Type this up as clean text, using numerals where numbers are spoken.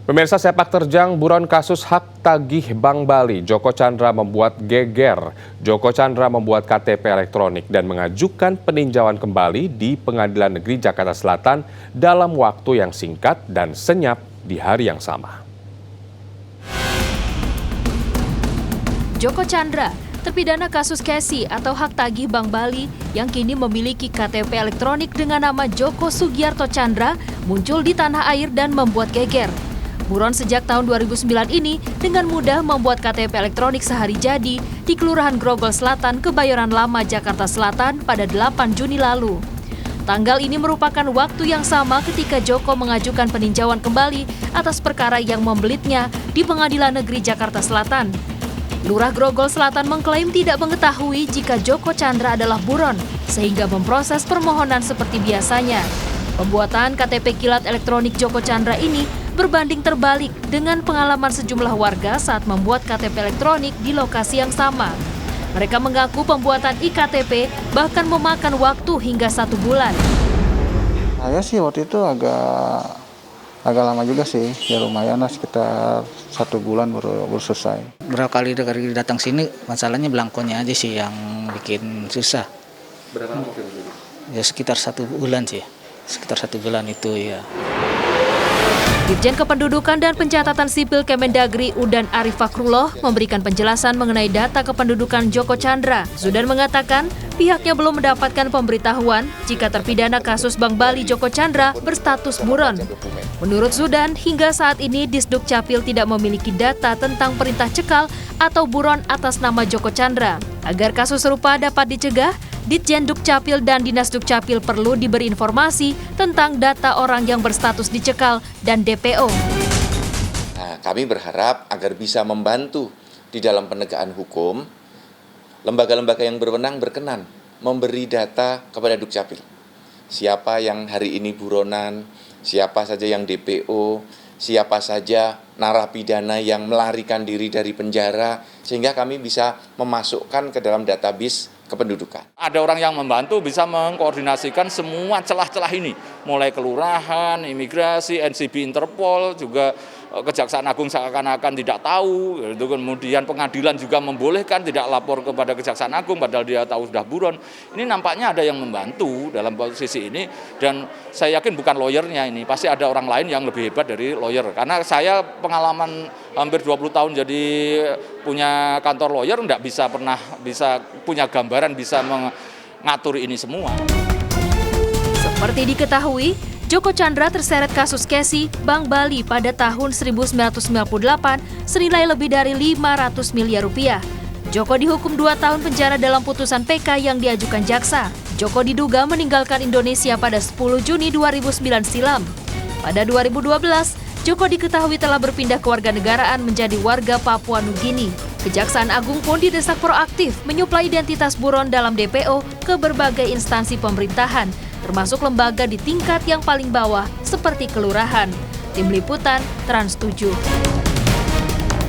Pemirsa, sepak terjang buron kasus hak tagih Bank Bali, Joko Chandra membuat geger. Joko Chandra membuat KTP elektronik dan mengajukan peninjauan kembali di Pengadilan Negeri Jakarta Selatan dalam waktu yang singkat dan senyap di hari yang sama. Joko Chandra, terpidana kasus Casey atau hak tagih Bank Bali yang kini memiliki KTP elektronik dengan nama Joko Sugiarto Chandra, muncul di tanah air dan membuat geger. Buron sejak tahun 2009 ini dengan mudah membuat KTP elektronik sehari jadi di Kelurahan Grogol Selatan, Kebayoran Lama, Jakarta Selatan pada 8 Juni lalu. Tanggal ini merupakan waktu yang sama ketika Joko mengajukan peninjauan kembali atas perkara yang membelitnya di Pengadilan Negeri Jakarta Selatan. Lurah Grogol Selatan mengklaim tidak mengetahui jika Joko Chandra adalah buron, sehingga memproses permohonan seperti biasanya. Pembuatan KTP kilat elektronik Joko Chandra ini berbanding terbalik dengan pengalaman sejumlah warga saat membuat KTP elektronik di lokasi yang sama. Mereka mengaku pembuatan iktp bahkan memakan waktu hingga 1 bulan. Saya sih waktu itu agak lama juga sih, ya lumayan lah sekitar 1 bulan baru selesai. Berapa kali datang sini, masalahnya belangkonya aja sih yang bikin susah. Berapa lama itu? Ya sekitar 1 bulan sih, sekitar 1 bulan itu ya. Dirjen Kependudukan dan Pencatatan Sipil Kemendagri Udan Arif Fakrullah memberikan penjelasan mengenai data kependudukan Joko Chandra. Zudan mengatakan pihaknya belum mendapatkan pemberitahuan jika terpidana kasus Bank Bali Joko Chandra berstatus buron. Menurut Zudan, hingga saat ini Disduk Capil tidak memiliki data tentang perintah cekal atau buron atas nama Joko Chandra. Agar kasus serupa dapat dicegah, Ditjen Dukcapil dan Dinas Dukcapil perlu diberi informasi tentang data orang yang berstatus dicekal dan DPO. Nah, kami berharap agar bisa membantu di dalam penegakan hukum, lembaga-lembaga yang berwenang berkenan memberi data kepada Dukcapil. Siapa yang hari ini buronan, siapa saja yang DPO, siapa saja narapidana yang melarikan diri dari penjara, sehingga kami bisa memasukkan ke dalam database kependudukan. Ada orang yang membantu bisa mengkoordinasikan semua celah-celah ini, mulai kelurahan, imigrasi, NCB, Interpol, juga Kejaksaan Agung seakan-akan tidak tahu, itu kemudian pengadilan juga membolehkan tidak lapor kepada Kejaksaan Agung padahal dia tahu sudah buron. Ini nampaknya ada yang membantu dalam posisi ini, dan saya yakin bukan lawyernya ini, pasti ada orang lain yang lebih hebat dari lawyer. Karena saya pengalaman hampir 20 tahun jadi punya kantor lawyer, enggak bisa punya gambaran, bisa mengatur ini semua. Seperti diketahui, Joko Chandra terseret kasus Casey Bank Bali pada tahun 1998 senilai lebih dari 500 miliar rupiah. Joko dihukum 2 tahun penjara dalam putusan PK yang diajukan jaksa. Joko diduga meninggalkan Indonesia pada 10 Juni 2009 silam. Pada 2012, Joko diketahui telah berpindah kewarganegaraan menjadi warga Papua Nugini. Kejaksaan Agung pun didesak proaktif menyuplai identitas buron dalam DPO ke berbagai instansi pemerintahan, termasuk lembaga di tingkat yang paling bawah seperti kelurahan. Tim Liputan, Trans 7.